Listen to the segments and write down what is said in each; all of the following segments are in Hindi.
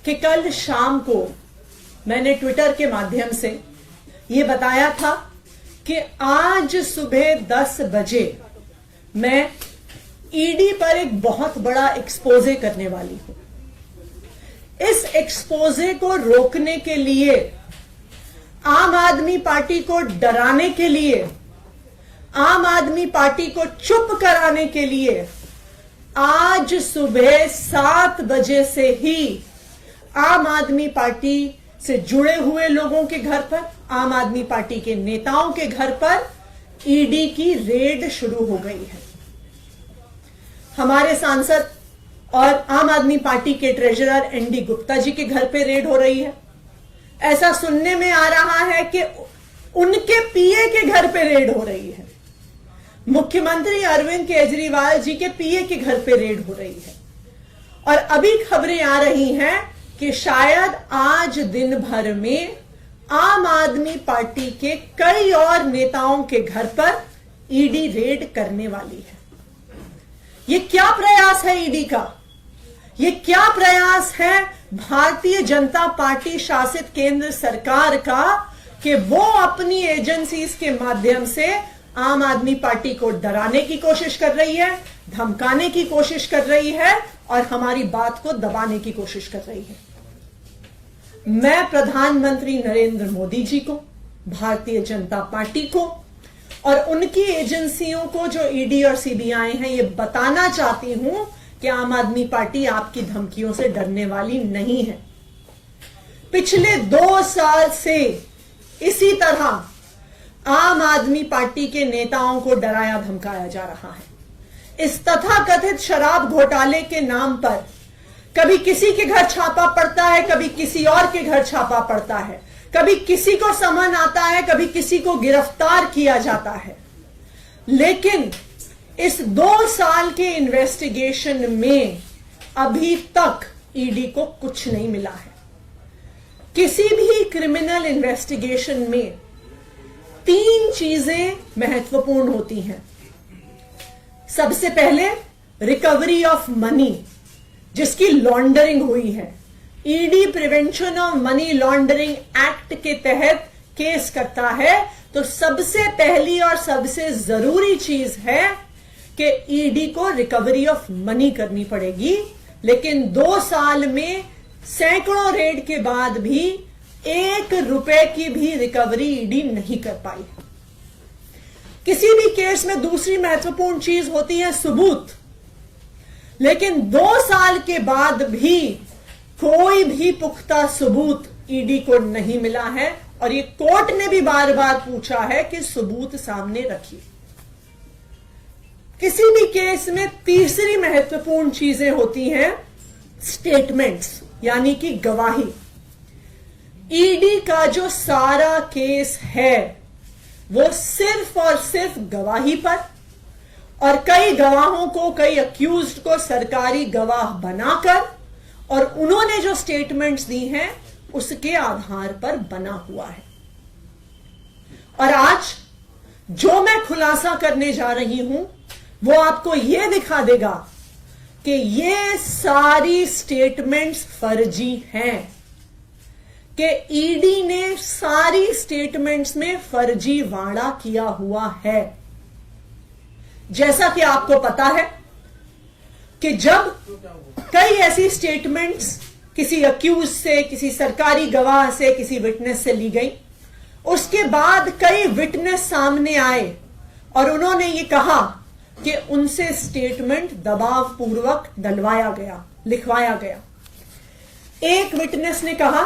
कि कल शाम को मैंने ट्विटर के माध्यम से ये बताया था कि आज सुबह 10 बजे मैं ईडी पर एक बहुत बड़ा एक्सपोजे करने वाली हूं। इस एक्सपोजे को रोकने के लिए, आम आदमी पार्टी को डराने के लिए, आम आदमी पार्टी को चुप कराने के लिए आज सुबह 7 बजे से ही आम आदमी पार्टी से जुड़े हुए लोगों के घर पर, आम आदमी पार्टी के नेताओं के घर पर ईडी की रेड शुरू हो गई है। हमारे सांसद और आम आदमी पार्टी के ट्रेजरर एनडी गुप्ता जी के घर पे रेड हो रही है। ऐसा सुनने में आ रहा है कि उनके पीए के घर पे रेड हो रही है। मुख्यमंत्री अरविंद केजरीवाल जी के पीए के घर पे रेड हो रही है। और अभी खबरें आ रही हैं कि शायद आज दिन भर में आम आदमी पार्टी के कई और नेताओं के घर पर ईडी रेड करने वाली है। ये क्या प्रयास है ईडी का? ये क्या प्रयास है भारतीय जनता पार्टी शासित केंद्र सरकार का कि वो अपनी एजेंसीज के माध्यम से आम आदमी पार्टी को डराने की कोशिश कर रही है, धमकाने की कोशिश कर रही है और हमारी बात को दबाने की कोशिश कर रही है। मैं प्रधानमंत्री नरेंद्र मोदी जी को, भारतीय जनता पार्टी को और उनकी एजेंसियों को जो ईडी और सीबीआई हैं, ये बताना चाहती हूं कि आम आदमी पार्टी आपकी धमकियों से डरने वाली नहीं है। पिछले 2 साल से इसी तरह आम आदमी पार्टी के नेताओं को डराया धमकाया जा रहा है। इस तथाकथित शराब घोटाले के नाम पर कभी किसी के घर छापा पड़ता है, कभी किसी और के घर छापा पड़ता है, कभी किसी को समन आता है, कभी किसी को गिरफ्तार किया जाता है। लेकिन इस 2 साल के इन्वेस्टिगेशन में अभी तक ईडी को कुछ नहीं मिला है। किसी भी क्रिमिनल इन्वेस्टिगेशन में 3 चीजें महत्वपूर्ण होती हैं। सबसे पहले रिकवरी ऑफ मनी, जिसकी लॉन्ड्रिंग हुई है। ED prevention of money laundering act के तहत केस करता है तो सबसे पहली और सबसे जरूरी चीज है कि ईडी को रिकवरी ऑफ मनी करनी पड़ेगी। लेकिन 2 साल में सैकड़ों रेड के बाद भी 1 रुपए की भी रिकवरी ईडी नहीं कर पाई। किसी भी केस में दूसरी महत्वपूर्ण चीज होती है सबूत। लेकिन 2 साल के बाद भी कोई भी पुख्ता सबूत ईडी को नहीं मिला है और ये कोर्ट ने भी बार बार पूछा है कि सबूत सामने रखिए। किसी भी केस में तीसरी महत्वपूर्ण चीजें होती हैं स्टेटमेंट्स, यानी कि गवाही। ईडी का जो सारा केस है वो सिर्फ और सिर्फ गवाही पर और कई गवाहों को, कई अक्यूज्ड को सरकारी गवाह बनाकर और उन्होंने जो स्टेटमेंट्स दी हैं उसके आधार पर बना हुआ है। और आज जो मैं खुलासा करने जा रही हूं वो आपको यह दिखा देगा कि ये सारी स्टेटमेंट्स फर्जी हैं, कि ईडी ने सारी स्टेटमेंट्स में फर्जीवाड़ा किया हुआ है। जैसा कि आपको पता है कि जब कई ऐसी स्टेटमेंट्स किसी अक्यूज से, किसी सरकारी गवाह से, किसी विटनेस से ली गई, उसके बाद कई विटनेस सामने आए और उन्होंने ये कहा कि उनसे स्टेटमेंट दबाव पूर्वक डलवाया गया, लिखवाया गया। एक विटनेस ने कहा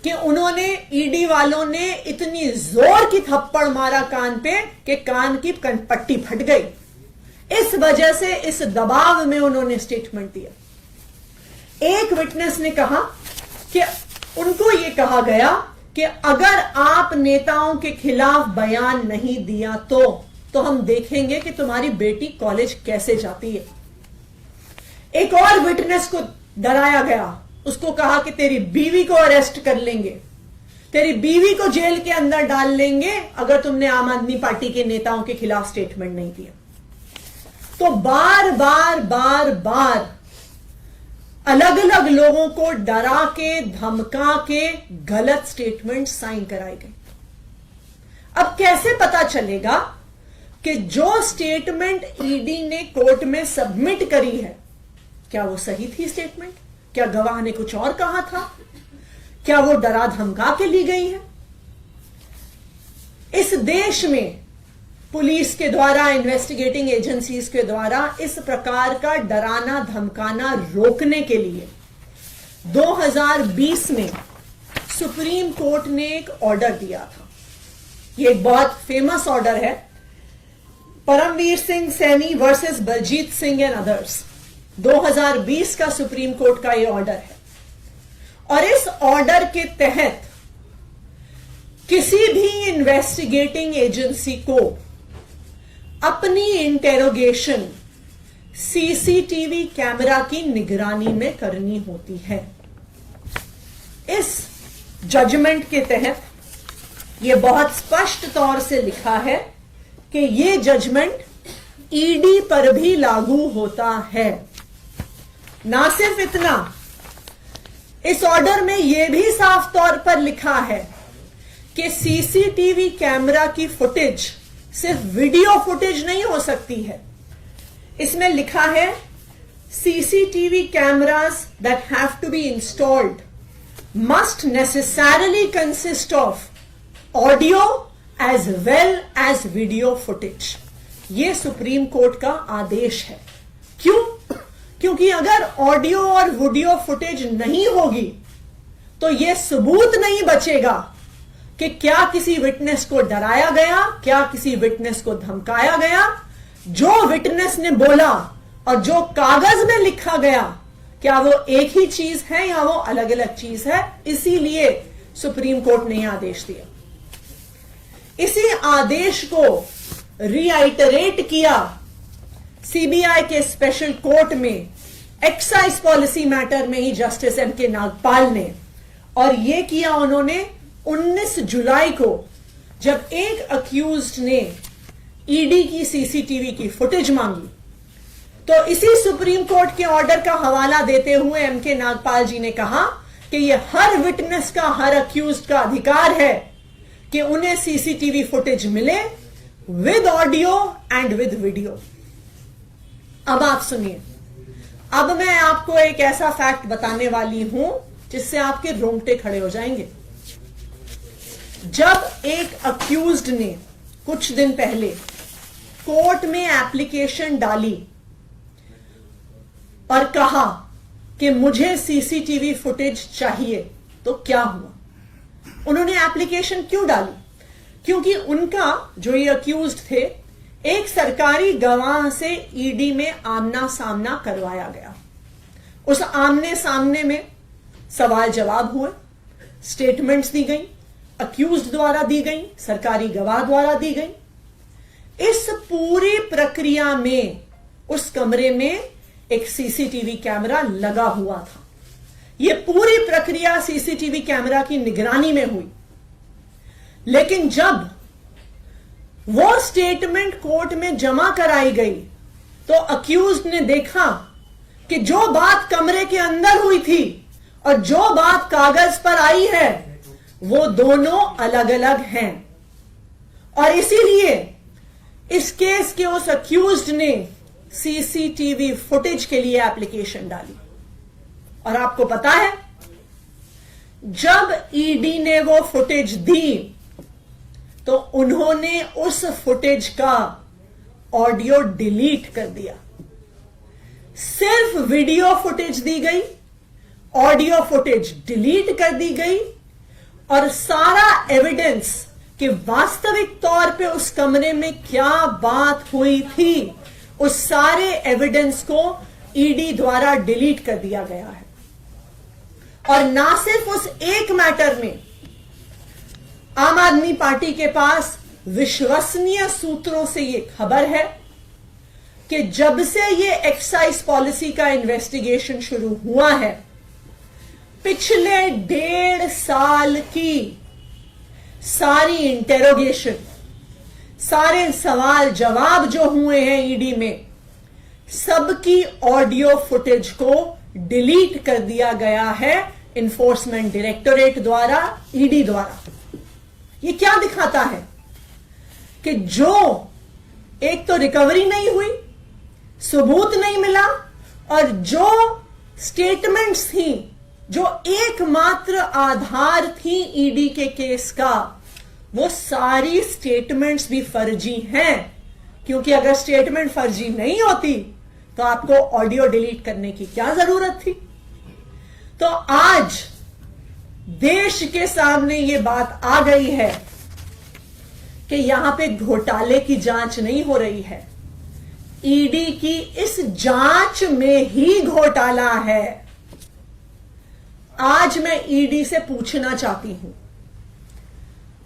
कि उन्होंने, ईडी वालों ने इतनी जोर की थप्पड़ मारा कान पे कि कान की पट्टी फट गई। इस वजह से, इस दबाव में उन्होंने स्टेटमेंट दिया। एक विटनेस ने कहा कि उनको यह कहा गया कि अगर आप नेताओं के खिलाफ बयान नहीं दिया तो हम देखेंगे कि तुम्हारी बेटी कॉलेज कैसे जाती है। एक और विटनेस को डराया गया, उसको कहा कि तेरी बीवी को अरेस्ट कर लेंगे, तेरी बीवी को जेल के अंदर डाल लेंगे अगर तुमने आम आदमी पार्टी के नेताओं के खिलाफ स्टेटमेंट नहीं दिया। तो बार बार अलग अलग लोगों को डरा के धमका के गलत स्टेटमेंट साइन कराए गए। अब कैसे पता चलेगा कि जो स्टेटमेंट ईडी ने कोर्ट में सबमिट करी है क्या वो सही थी स्टेटमेंट? क्या गवाह ने कुछ और कहा था? क्या वो डरा धमका के ली गई है? इस देश में पुलिस के द्वारा, इन्वेस्टिगेटिंग एजेंसीज के द्वारा इस प्रकार का डराना धमकाना रोकने के लिए 2020 में सुप्रीम कोर्ट ने एक ऑर्डर दिया था। ये एक बहुत फेमस ऑर्डर है, Paramvir Singh Saini versus Baljit Singh and others. 2020 का सुप्रीम कोर्ट का यह ऑर्डर है और इस ऑर्डर के तहत किसी भी इन्वेस्टिगेटिंग एजेंसी को अपनी इंटेरोगेशन सीसीटीवी कैमरा की निगरानी में करनी होती है। इस जजमेंट के तहत यह बहुत स्पष्ट तौर से लिखा है कि यह जजमेंट ईडी पर भी लागू होता है। ना सिर्फ इतना, इस ऑर्डर में यह भी साफ तौर पर लिखा है कि सीसीटीवी कैमरा की फुटेज सिर्फ वीडियो फुटेज नहीं हो सकती है। इसमें लिखा है CCTV cameras that have to be installed must necessarily consist of audio as well as video footage. यह सुप्रीम कोर्ट का आदेश है। क्यों? क्योंकि अगर ऑडियो और वीडियो फुटेज नहीं होगी तो यह सबूत नहीं बचेगा कि क्या किसी विटनेस को डराया गया, क्या किसी विटनेस को धमकाया गया। जो विटनेस ने बोला और जो कागज में लिखा गया, क्या वो एक ही चीज है या वो अलग अलग चीज है। इसीलिए सुप्रीम कोर्ट ने यह आदेश दिया। इसी आदेश को रीआइटरेट किया सीबीआई के स्पेशल कोर्ट में एक्साइज पॉलिसी मैटर में ही जस्टिस एम.के. नागपाल ने, और यह किया उन्होंने 19 जुलाई को, जब एक अक्यूज्ड ने ईडी की सीसीटीवी की फुटेज मांगी। तो इसी सुप्रीम कोर्ट के ऑर्डर का हवाला देते हुए एम.के. नागपाल जी ने कहा कि यह हर विटनेस का, हर अक्यूज्ड का अधिकार है कि उन्हें सीसीटीवी फुटेज मिले with audio and with video. अब आप सुनिए, अब मैं आपको एक ऐसा फैक्ट बताने वाली हूं जिससे आपके रोंगटे खड़े हो जाएंगे। जब एक अक्यूज्ड ने कुछ दिन पहले कोर्ट में एप्लीकेशन डाली और कहा कि मुझे सीसीटीवी फुटेज चाहिए, तो क्या हुआ? उन्होंने एप्लीकेशन क्यों डाली? क्योंकि उनका, जो ये अक्यूज्ड थे, एक सरकारी गवाह से ईडी में आमना सामना करवाया गया। उस आमने सामने में सवाल जवाब हुए, स्टेटमेंट्स दी गई, अक्यूज्ड द्वारा दी गई, सरकारी गवाह द्वारा दी गई। इस पूरी प्रक्रिया में उस कमरे में एक सीसीटीवी कैमरा लगा हुआ था। यह पूरी प्रक्रिया सीसीटीवी कैमरा की निगरानी में हुई। लेकिन जब वो स्टेटमेंट कोर्ट में जमा कराई गई तो अक्यूज्ड ने देखा कि जो बात कमरे के अंदर हुई थी और जो बात कागज पर आई है वो दोनों अलग अलग हैं। और इसीलिए इस केस के उस अक्यूज्ड ने सीसीटीवी फुटेज के लिए एप्लीकेशन डाली। और आपको पता है, जब ईडी ने वो फुटेज दी तो उन्होंने उस फुटेज का ऑडियो डिलीट कर दिया। सिर्फ वीडियो फुटेज दी गई, ऑडियो फुटेज डिलीट कर दी गई और सारा एविडेंस कि वास्तविक तौर पे उस कमरे में क्या बात हुई थी, उस सारे एविडेंस को ईडी द्वारा डिलीट कर दिया गया है। और ना सिर्फ उस एक मैटर में, आम आदमी पार्टी के पास विश्वसनीय सूत्रों से यह खबर है कि जब से यह एक्साइज पॉलिसी का इन्वेस्टिगेशन शुरू हुआ है, पिछले 1.5 साल की सारी इंटेरोगेशन, सारे सवाल जवाब जो हुए हैं ईडी में, सबकी ऑडियो फुटेज को डिलीट कर दिया गया है इन्फोर्समेंट डायरेक्टोरेट द्वारा, ईडी द्वारा। ये क्या दिखाता है कि जो एक तो रिकवरी नहीं हुई, सबूत नहीं मिला, और जो स्टेटमेंट्स थी, जो एकमात्र आधार थी ईडी के केस का, वो सारी स्टेटमेंट्स भी फर्जी हैं। क्योंकि अगर स्टेटमेंट फर्जी नहीं होती तो आपको ऑडियो डिलीट करने की क्या जरूरत थी। तो आज देश के सामने ये बात आ गई है कि यहां पे घोटाले की जांच नहीं हो रही है, ईडी की इस जांच में ही घोटाला है। आज मैं ईडी से पूछना चाहती हूं,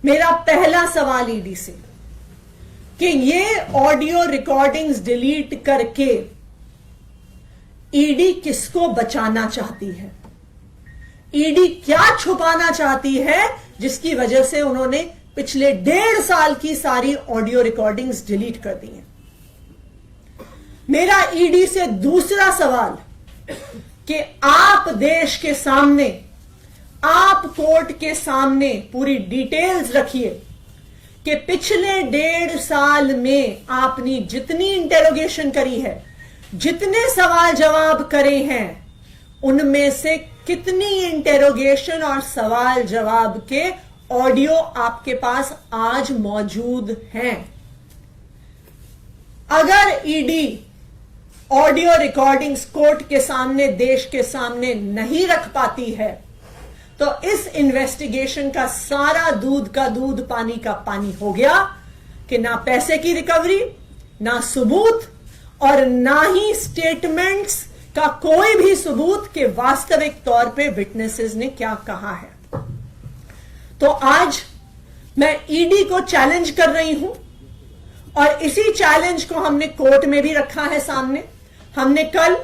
मेरा पहला सवाल ईडी से, कि ये ऑडियो रिकॉर्डिंग्स डिलीट करके ईडी किसको बचाना चाहती है? ईडी क्या छुपाना चाहती है जिसकी वजह से उन्होंने पिछले 1.5 साल की सारी ऑडियो रिकॉर्डिंग्स डिलीट कर दी हैं? मेरा ईडी से दूसरा सवाल कि आप देश के सामने, आप कोर्ट के सामने पूरी डिटेल्स रखिए कि पिछले 1.5 साल में आपने जितनी इंटेरोगेशन करी है, जितने सवाल जवाब करे हैं, उनमें से कितनी इंटेरोगेशन और सवाल जवाब के ऑडियो आपके पास आज मौजूद हैं। अगर ईडी ऑडियो रिकॉर्डिंग्स कोर्ट के सामने, देश के सामने नहीं रख पाती है, तो इस इन्वेस्टिगेशन का सारा दूध का दूध, पानी का पानी हो गया कि ना पैसे की रिकवरी, ना सबूत, और ना ही स्टेटमेंट्स का कोई भी सबूत कि वास्तविक तौर पे विटनेसेस ने क्या कहा है। तो आज मैं ईडी को चैलेंज कर रही हूं, और इसी चैलेंज को हमने कोर्ट में भी रखा है सामने। हमने कल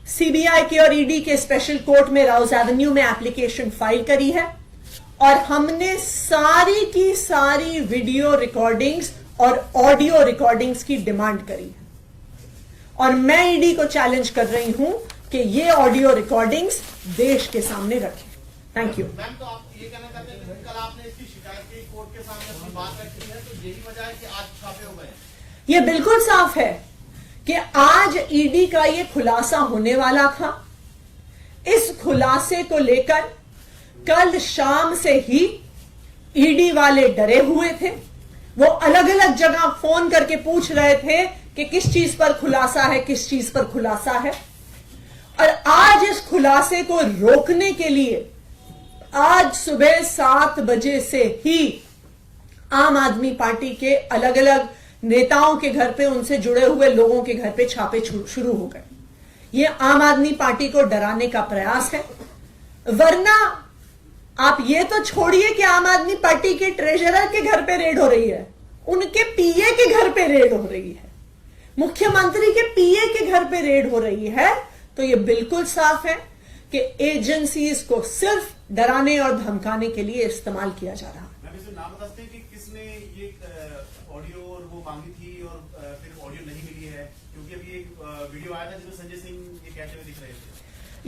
सीबीआई के और ईडी के स्पेशल कोर्ट में राउज एवेन्यू में एप्लीकेशन फाइल करी है, और हमने सारी की सारी वीडियो रिकॉर्डिंग्स और ऑडियो रिकॉर्डिंग्स की डिमांड करी है। और मैं ईडी को चैलेंज कर रही हूं कि ये ऑडियो रिकॉर्डिंग्स देश के सामने रखें। Thank you. मैम, तो आप ये कहना चाहते हैं कि कल आपने इसकी शिकायत की कोर्ट के सामने, अपनी बात रखी है, तो यही वजह है कि आज छापे हो गए? ये बिल्कुल साफ है कि आज ईडी का ये खुलासा होने वाला था। इस खुलासे को लेकर कल शाम से ही ईडी वाले डरे हुए थे। वो अलग अलग जगह फोन करके पूछ रहे थे कि किस चीज पर खुलासा है, किस चीज पर खुलासा है। और आज इस खुलासे को रोकने के लिए आज सुबह 7 बजे से ही आम आदमी पार्टी के अलग अलग नेताओं के घर पे, उनसे जुड़े हुए लोगों के घर पे छापे शुरू हो गए। ये आम आदमी पार्टी को डराने का प्रयास है। वरना आप ये तो छोड़िए कि आम आदमी पार्टी के ट्रेजरर के घर पे रेड हो रही है, उनके पीए के घर पे रेड हो रही है, मुख्यमंत्री के पीए के घर पे रेड हो रही है। तो ये बिल्कुल साफ है कि एजेंसीज को सिर्फ डराने और धमकाने के लिए इस्तेमाल किया जा रहा है। नाम बता सकते हैं कि किसने ये ऑडियो और वो मांगी थी और फिर ऑडियो नहीं मिली है? क्योंकि अभी एक वीडियो आया था जिसमें संजय सिंह ये कहते हुए दिख रहे थे।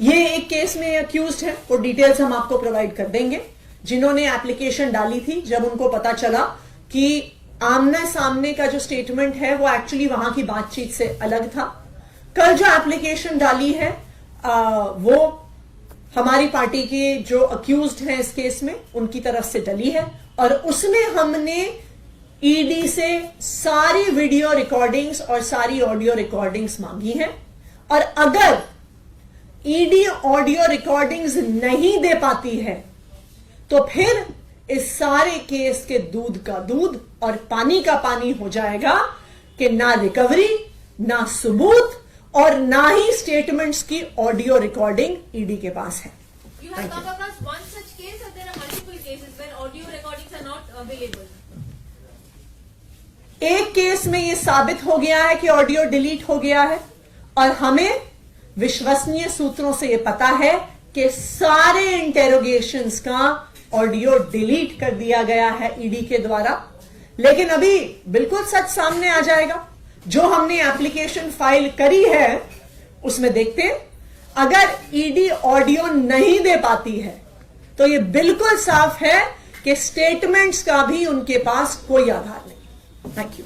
ये एक केस में अक्यूज्ड है, वो डिटेल्स हम आपको प्रोवाइड कर देंगे। जिन्होंने एप्लीकेशन डाली थी, जब उनको पता चला कि आमने सामने का जो स्टेटमेंट है वो एक्चुअली वहां की बातचीत से अलग था। कल जो एप्लीकेशन डाली है वो हमारी पार्टी के जो अक्यूज्ड हैं इस केस में, उनकी तरफ से डली है, और उसमें हमने ईडी से सारी वीडियो रिकॉर्डिंग्स और सारी ऑडियो रिकॉर्डिंग्स मांगी हैं। और अगर ईडी ऑडियो रिकॉर्डिंग्स नहीं दे पाती है तो फिर इस सारे केस के दूध का दूध और पानी का पानी हो जाएगा कि ना रिकवरी, ना सबूत, और ना ही स्टेटमेंट्स की ऑडियो रिकॉर्डिंग ईडी के पास है। You have come across one such case, or there are multiple cases where audio recordings are not available? एक केस में यह साबित हो गया है कि ऑडियो डिलीट हो गया है, और हमें विश्वसनीय सूत्रों से यह पता है कि सारे इंटेरोगेशंस का ऑडियो डिलीट कर दिया गया है ईडी के द्वारा। लेकिन अभी बिल्कुल सच सामने आ जाएगा। जो हमने एप्लीकेशन फाइल करी है उसमें देखते हैं, अगर ईडी ऑडियो नहीं दे पाती है तो ये बिल्कुल साफ है कि स्टेटमेंट्स का भी उनके पास कोई आधार नहीं। Thank you.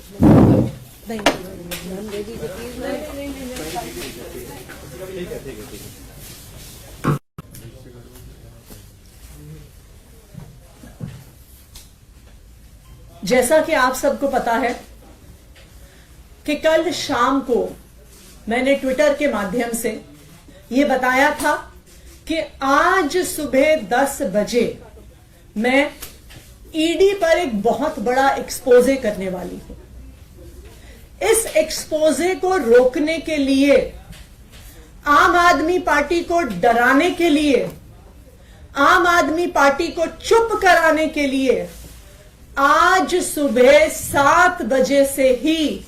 जैसा कि आप सबको पता है कि कल शाम को मैंने ट्विटर के माध्यम से ये बताया था कि आज सुबह 10 बजे मैं ईडी पर एक बहुत बड़ा एक्सपोजे करने वाली हूं। इस एक्सपोजे को रोकने के लिए, आम आदमी पार्टी को डराने के लिए, आम आदमी पार्टी को चुप कराने के लिए आज सुबह 7 बजे से ही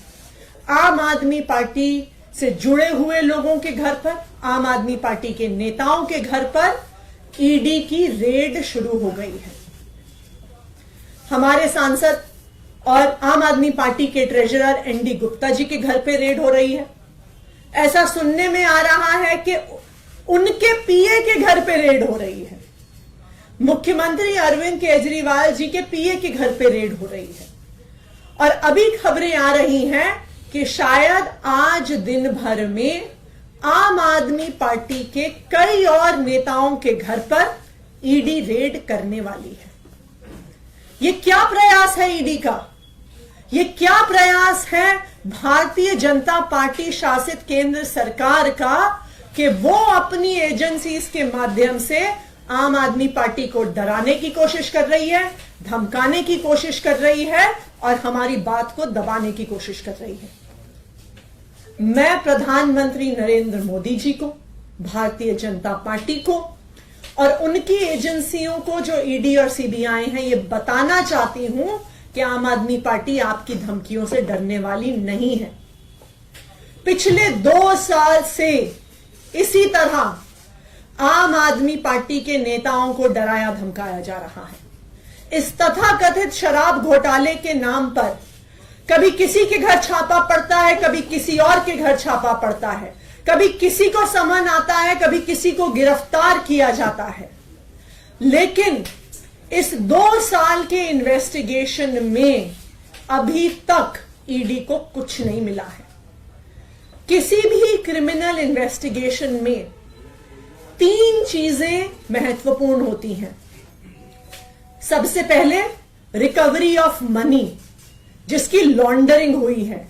आम आदमी पार्टी से जुड़े हुए लोगों के घर पर, आम आदमी पार्टी के नेताओं के घर पर ईडी की रेड शुरू हो गई है। हमारे सांसद और आम आदमी पार्टी के ट्रेजरर एनडी गुप्ता जी के घर पे रेड हो रही है। ऐसा सुनने में आ रहा है कि उनके पीए के घर पे रेड हो रही है। मुख्यमंत्री अरविंद केजरीवाल जी के पीए के घर पे रेड हो रही है। और अभी खबरें आ रही हैं कि शायद आज दिन भर में आम आदमी पार्टी के कई और नेताओं के घर पर ईडी रेड करने वाली है। ये क्या प्रयास है ईडी का? ये क्या प्रयास है भारतीय जनता पार्टी शासित केंद्र सरकार का कि वो अपनी एजेंसीज के माध्यम से आम आदमी पार्टी को डराने की कोशिश कर रही है, धमकाने की कोशिश कर रही है और हमारी बात को दबाने की कोशिश कर रही है। मैं प्रधानमंत्री नरेंद्र मोदी जी को, भारतीय जनता पार्टी को और उनकी एजेंसियों को जो ईडी और सीबीआई हैं, ये बताना चाहती हूं कि आम आदमी पार्टी आपकी धमकियों से डरने वाली नहीं है। पिछले 2 साल से इसी तरह आम आदमी पार्टी के नेताओं को डराया धमकाया जा रहा है। इस तथाकथित शराब घोटाले के नाम पर कभी किसी के घर छापा पड़ता है, कभी किसी और के घर छापा पड़ता है, कभी किसी को समन आता है, कभी किसी को गिरफ्तार किया जाता है। लेकिन इस 2 साल के इन्वेस्टिगेशन में अभी तक ईडी को कुछ नहीं मिला है। किसी भी क्रिमिनल इन्वेस्टिगेशन में 3 चीजें महत्वपूर्ण होती हैं। सबसे पहले रिकवरी ऑफ मनी, जिसकी लॉन्ड्रिंग हुई है।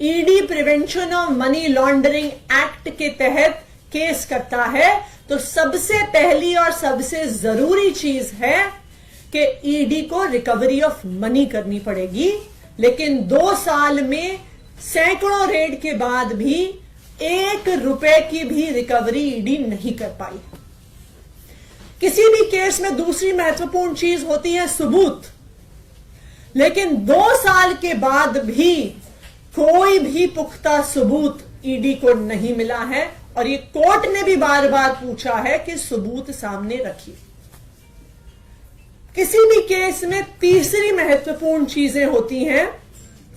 ED prevention of money laundering act के तहत केस करता है तो सबसे पहली और सबसे जरूरी चीज है कि ईडी को रिकवरी ऑफ मनी करनी पड़ेगी। लेकिन 2 साल में सैकड़ों रेड के बाद भी 1 रुपए की भी रिकवरी ईडी नहीं कर पाई। किसी भी केस में दूसरी महत्वपूर्ण चीज होती है सबूत। लेकिन 2 साल के बाद भी कोई भी पुख्ता सबूत ईडी को नहीं मिला है और ये कोर्ट ने भी बार बार पूछा है कि सबूत सामने रखिए। किसी भी केस में तीसरी महत्वपूर्ण चीजें होती हैं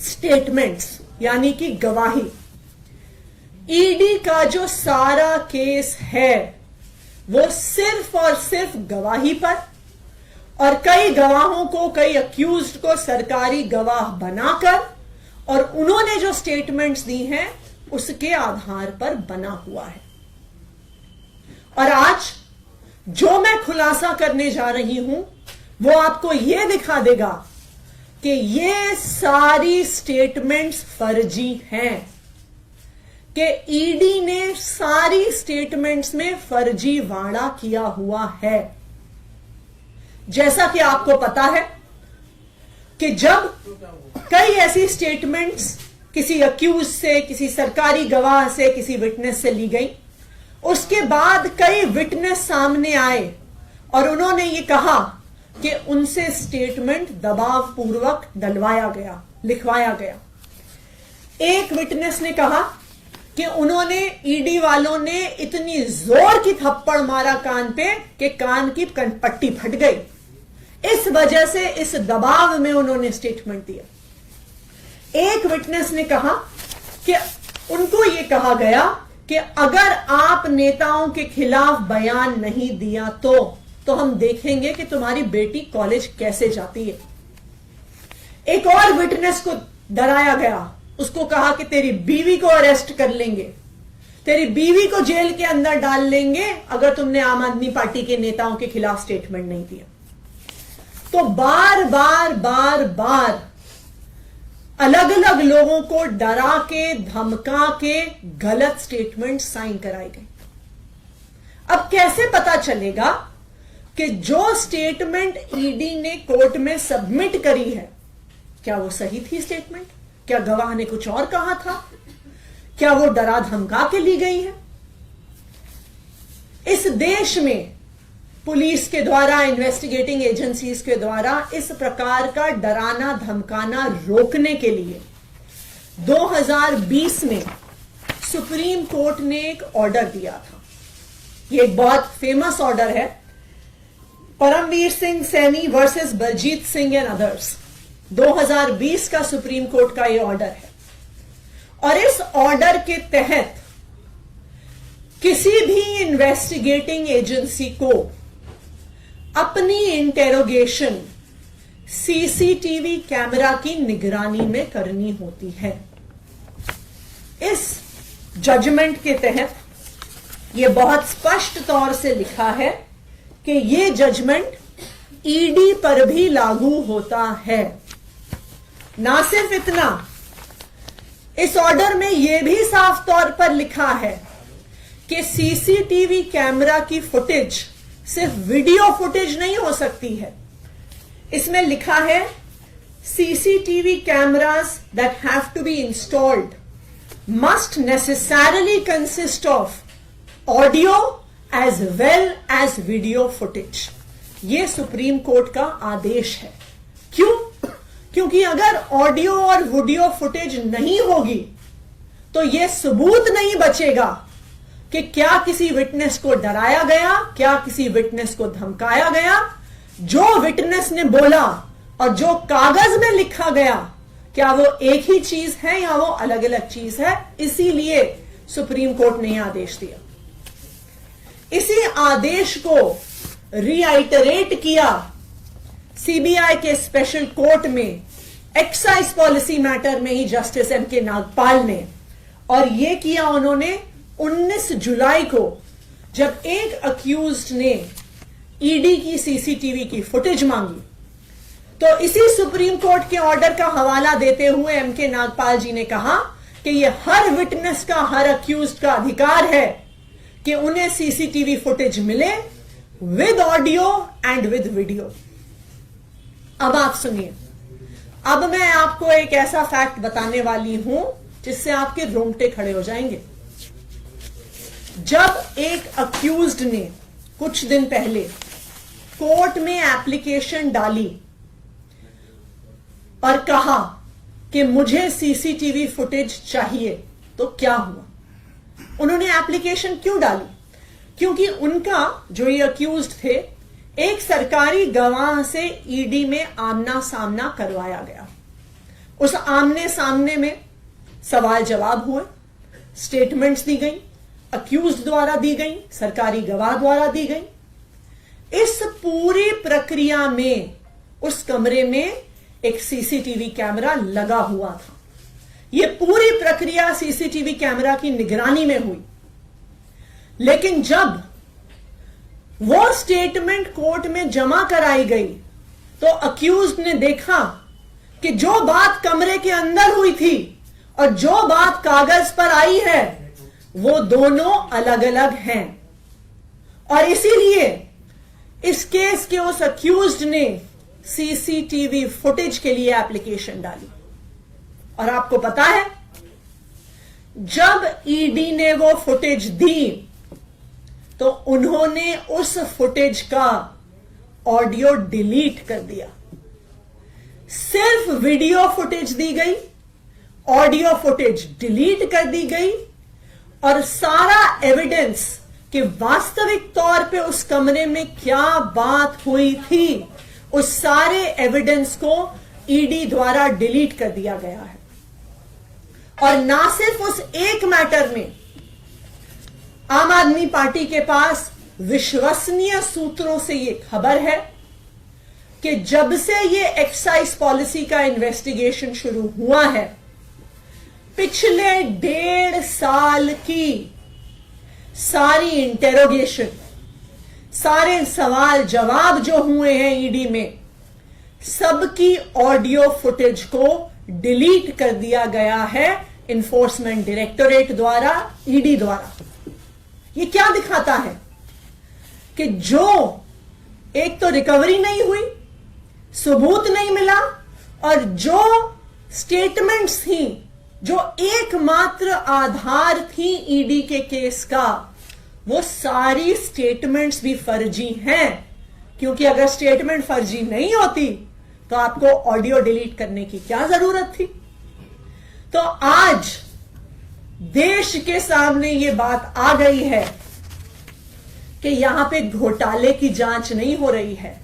स्टेटमेंट्स, यानी कि गवाही। ईडी का जो सारा केस है वो सिर्फ और सिर्फ गवाही पर और कई गवाहों को, कई अक्यूज्ड को सरकारी गवाह बनाकर और उन्होंने जो स्टेटमेंट्स दी हैं उसके आधार पर बना हुआ है। और आज जो मैं खुलासा करने जा रही हूं वो आपको यह दिखा देगा कि ये सारी स्टेटमेंट्स फर्जी हैं, कि ईडी ने सारी स्टेटमेंट्स में फर्जीवाड़ा किया हुआ है। जैसा कि आपको पता है कि जब कई ऐसी स्टेटमेंट्स किसी अक्यूज से, किसी सरकारी गवाह से, किसी विटनेस से ली गई, उसके बाद कई विटनेस सामने आए और उन्होंने ये कहा कि उनसे स्टेटमेंट दबाव पूर्वक डलवाया गया, लिखवाया गया। एक विटनेस ने कहा कि उन्होंने, ईडी वालों ने इतनी जोर की थप्पड़ मारा कान पे कि कान की पट्टी फट गई। इस वजह से, इस दबाव में उन्होंने स्टेटमेंट दिया। एक विटनेस ने कहा कि उनको यह कहा गया कि अगर आप नेताओं के खिलाफ बयान नहीं दिया तो हम देखेंगे कि तुम्हारी बेटी कॉलेज कैसे जाती है। एक और विटनेस को डराया गया, उसको कहा कि तेरी बीवी को अरेस्ट कर लेंगे, तेरी बीवी को जेल के अंदर डाल लेंगे अगर तुमने आम आदमी पार्टी के नेताओं के खिलाफ स्टेटमेंट नहीं दिया। तो बार बार अलग अलग लोगों को डरा के धमका के गलत स्टेटमेंट साइन कराए गए। अब कैसे पता चलेगा कि जो स्टेटमेंट ईडी ने कोर्ट में सबमिट करी है क्या वो सही थी स्टेटमेंट? क्या गवाह ने कुछ और कहा था? क्या वो डरा धमका के ली गई है? इस देश में पुलिस के द्वारा, इन्वेस्टिगेटिंग एजेंसीज के द्वारा इस प्रकार का डराना धमकाना रोकने के लिए 2020 में सुप्रीम कोर्ट ने एक ऑर्डर दिया था। ये एक बहुत फेमस ऑर्डर है, Paramvir Singh Saini versus Baljit Singh and others. 2020 का सुप्रीम कोर्ट का यह ऑर्डर है और इस ऑर्डर के तहत किसी भी इन्वेस्टिगेटिंग एजेंसी को अपनी इंटेरोगेशन सीसीटीवी कैमरा की निगरानी में करनी होती है। इस जजमेंट के तहत यह बहुत स्पष्ट तौर से लिखा है कि यह जजमेंट ईडी पर भी लागू होता है। ना सिर्फ इतना, इस ऑर्डर में यह भी साफ तौर पर लिखा है कि सीसीटीवी कैमरा की फुटेज सिर्फ वीडियो फुटेज नहीं हो सकती है। इसमें लिखा है CCTV cameras that have to be installed must necessarily consist of audio as well as video footage. यह सुप्रीम कोर्ट का आदेश है। क्यों? क्योंकि अगर ऑडियो और वीडियो फुटेज नहीं होगी तो यह सबूत नहीं बचेगा कि क्या किसी विटनेस को डराया गया, क्या किसी विटनेस को धमकाया गया। जो विटनेस ने बोला और जो कागज में लिखा गया, क्या वो एक ही चीज है या वो अलग अलग चीज है। इसीलिए सुप्रीम कोर्ट ने यह आदेश दिया। इसी आदेश को रीआइटरेट किया सीबीआई के स्पेशल कोर्ट में एक्साइज पॉलिसी मैटर में ही जस्टिस एम.के. नागपाल ने, और यह किया उन्होंने 19 जुलाई को, जब एक अक्यूज्ड ने ईडी की सीसीटीवी की फुटेज मांगी। तो इसी सुप्रीम कोर्ट के ऑर्डर का हवाला देते हुए एम.के. नागपाल जी ने कहा कि यह हर विटनेस का, हर अक्यूज्ड का अधिकार है कि उन्हें सीसीटीवी फुटेज मिले with audio and with video. अब आप सुनिए, अब मैं आपको एक ऐसा फैक्ट बताने वाली हूं जिससे आपके रोंगटे खड़े हो जाएंगे। जब एक अक्यूज्ड ने कुछ दिन पहले कोर्ट में एप्लीकेशन डाली और कहा कि मुझे सीसीटीवी फुटेज चाहिए, तो क्या हुआ? उन्होंने एप्लीकेशन क्यों डाली? क्योंकि उनका, जो ये अक्यूज्ड थे, एक सरकारी गवाह से ईडी में आमना सामना करवाया गया। उस आमने सामने में सवाल जवाब हुए, स्टेटमेंट्स दी गई, अक्यूज्ड द्वारा दी गई, सरकारी गवाह द्वारा दी गई। इस पूरी प्रक्रिया में उस कमरे में एक सीसीटीवी कैमरा लगा हुआ था। यह पूरी प्रक्रिया सीसीटीवी कैमरा की निगरानी में हुई। लेकिन जब वो स्टेटमेंट कोर्ट में जमा कराई गई तो अक्यूज्ड ने देखा कि जो बात कमरे के अंदर हुई थी और जो बात कागज पर आई है वो दोनों अलग अलग हैं। और इसीलिए इस केस के उस अक्यूज्ड ने सीसीटीवी फुटेज के लिए एप्लीकेशन डाली। और आपको पता है, जब ईडी ने वो फुटेज दी तो उन्होंने उस फुटेज का ऑडियो डिलीट कर दिया। सिर्फ वीडियो फुटेज दी गई, ऑडियो फुटेज डिलीट कर दी गई और सारा एविडेंस कि वास्तविक तौर पे उस कमरे में क्या बात हुई थी, उस सारे एविडेंस को ईडी द्वारा डिलीट कर दिया गया है। और ना सिर्फ उस एक मैटर में, आम आदमी पार्टी के पास विश्वसनीय सूत्रों से ये खबर है कि जब से ये एक्साइज पॉलिसी का इन्वेस्टिगेशन शुरू हुआ है, पिछले 1.5 साल की सारी इंटेरोगेशन, सारे सवाल जवाब जो हुए हैं ईडी में, सबकी ऑडियो फुटेज को डिलीट कर दिया गया है इन्फोर्समेंट डायरेक्टोरेट द्वारा, ईडी द्वारा। ये क्या दिखाता है कि जो एक तो रिकवरी नहीं हुई, सबूत नहीं मिला, और जो स्टेटमेंट्स थी, जो एकमात्र आधार थी ईडी के केस का, वो सारी स्टेटमेंट्स भी फर्जी हैं। क्योंकि अगर स्टेटमेंट फर्जी नहीं होती तो आपको ऑडियो डिलीट करने की क्या जरूरत थी। तो आज देश के सामने ये बात आ गई है कि यहां पे घोटाले की जांच नहीं हो रही है,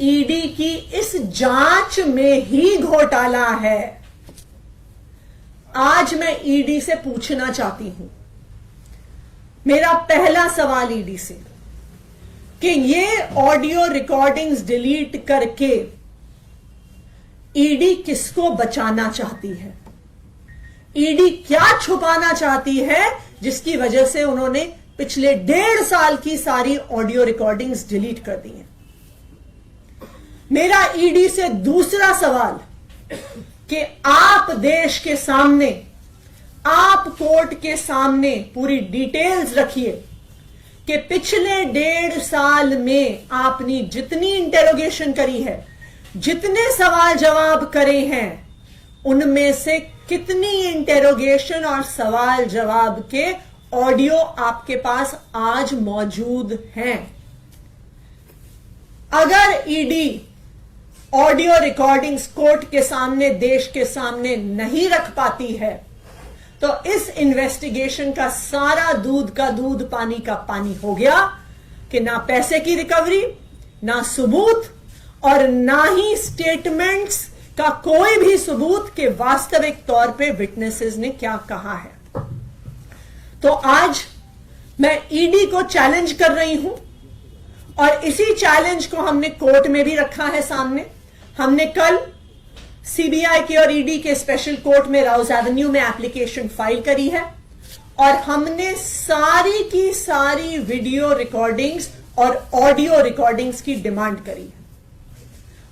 ईडी की इस जांच में ही घोटाला है। आज मैं ईडी से पूछना चाहती हूं, मेरा पहला सवाल ईडी से, कि ये ऑडियो रिकॉर्डिंग्स डिलीट करके ईडी किसको बचाना चाहती है? ईडी क्या छुपाना चाहती है जिसकी वजह से उन्होंने पिछले 1.5 साल की सारी ऑडियो रिकॉर्डिंग्स डिलीट कर दी हैं? मेरा ईडी से दूसरा सवाल कि आप देश के सामने, आप कोर्ट के सामने पूरी डिटेल्स रखिए कि पिछले 1.5 साल में आपने जितनी इंटेरोगेशन करी है, जितने सवाल जवाब करे हैं, उनमें से कितनी इंटेरोगेशन और सवाल जवाब के ऑडियो आपके पास आज मौजूद हैं। अगर ईडी ऑडियो रिकॉर्डिंग्स कोर्ट के सामने, देश के सामने नहीं रख पाती है, तो इस इन्वेस्टिगेशन का सारा दूध का दूध, पानी का पानी हो गया कि ना पैसे की रिकवरी, ना सबूत, और ना ही स्टेटमेंट्स का कोई भी सबूत कि वास्तविक तौर पे विटनेसेस ने क्या कहा है। तो आज मैं ईडी को चैलेंज कर रही हूं, और इसी चैलेंज को हमने कोर्ट में भी रखा है सामने। हमने कल सीबीआई के और ईडी के स्पेशल कोर्ट में राउज एवेन्यू में एप्लीकेशन फाइल करी है, और हमने सारी की सारी वीडियो रिकॉर्डिंग्स और ऑडियो रिकॉर्डिंग्स की डिमांड करी है।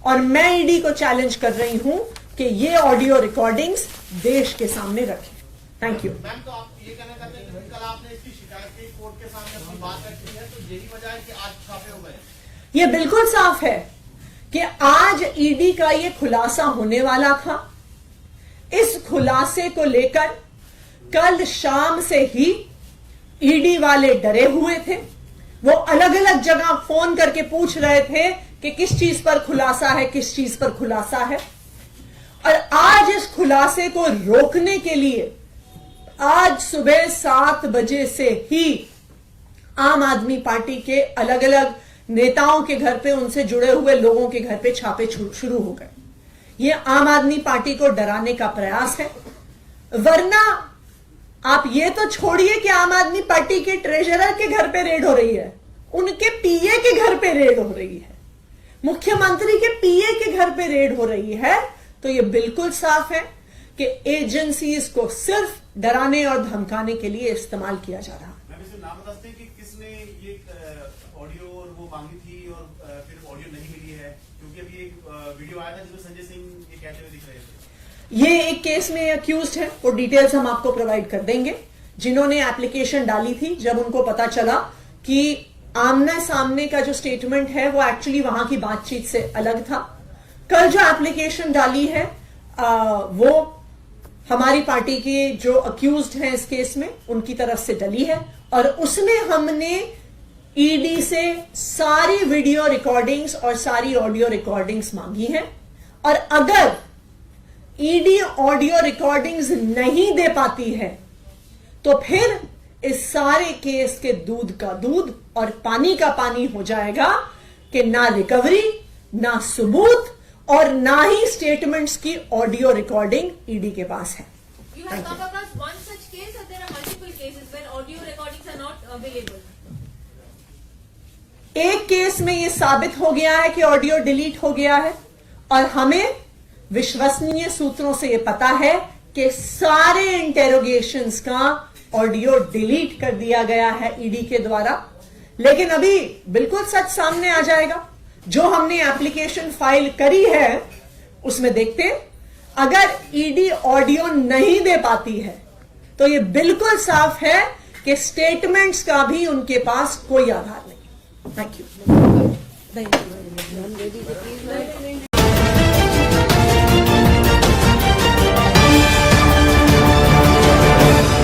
और मैं ईडी को चैलेंज कर रही हूं कि ये ऑडियो रिकॉर्डिंग्स देश के सामने रखें। Thank you. मैम, तो आप ये कहना चाहते हैं कि कल आपने इसकी शिकायत की कोर्ट के सामने, अपनी बात रखी है, तो यही वजह है कि आज छापे हो गए? ये बिल्कुल साफ है कि आज ईडी का ये खुलासा होने वाला था। इस खुलासे को लेकर कल शाम से ही ईडी वाले डरे हुए थे। वो अलग अलग जगह फोन करके पूछ रहे थे कि किस चीज पर खुलासा है, किस चीज पर खुलासा है। और आज इस खुलासे को रोकने के लिए आज सुबह 7 बजे से ही आम आदमी पार्टी के अलग अलग नेताओं के घर पे, उनसे जुड़े हुए लोगों के घर पे छापे शुरू हो गए। ये आम आदमी पार्टी को डराने का प्रयास है। वरना आप ये तो छोड़िए कि आम आदमी पार्टी के ट्रेजरर के घर पे रेड हो रही है, उनके पीए के घर पे रेड हो रही है, मुख्यमंत्री के पीए के घर पे रेड हो रही है। तो ये बिल्कुल साफ है कि एजेंसीज को सिर्फ डराने और धमकाने के लिए इस्तेमाल किया जा रहा है। मैम, इसे नाम बता सकते हैं कि किसने ये ऑडियो और वो मांगी थी और फिर ऑडियो नहीं मिली है? क्योंकि अभी एक वीडियो आया था जिसमें संजय सिंह ये कहते हुए दिख रहे थे। ये एक केस में अक्यूज्ड है, वो डिटेल्स हम आपको प्रोवाइड कर देंगे। जिन्होंने एप्लीकेशन डाली थी, जब उनको पता चला कि आमने सामने का जो स्टेटमेंट है वो एक्चुअली वहां की बातचीत से अलग था। कल जो एप्लीकेशन डाली है वो हमारी पार्टी के जो अक्यूज्ड हैं इस केस में, उनकी तरफ से डली है, और उसमें हमने ईडी से सारी वीडियो रिकॉर्डिंग्स और सारी ऑडियो रिकॉर्डिंग्स मांगी हैं। और अगर ईडी ऑडियो रिकॉर्डिंग्स नहीं दे पाती है तो फिर इस सारे केस के दूध का दूध और पानी का पानी हो जाएगा कि ना रिकवरी, ना सबूत, और ना ही स्टेटमेंट्स की ऑडियो रिकॉर्डिंग ईडी के पास है। You have come across one such case, or there are multiple cases where audio recordings are not available? एक केस में ये साबित हो गया है कि ऑडियो डिलीट हो गया है, और हमें विश्वसनीय सूत्रों से ये पता है कि सारे इंटेरोगेशंस का ऑडियो डिलीट कर दिया गया है ईडी के द्वारा। लेकिन अभी बिल्कुल सच सामने आ जाएगा। जो हमने एप्लीकेशन फाइल करी है उसमें देखते हैं, अगर ईडी ऑडियो नहीं दे पाती है तो ये बिल्कुल साफ है कि स्टेटमेंट्स का भी उनके पास कोई आधार नहीं। Thank you.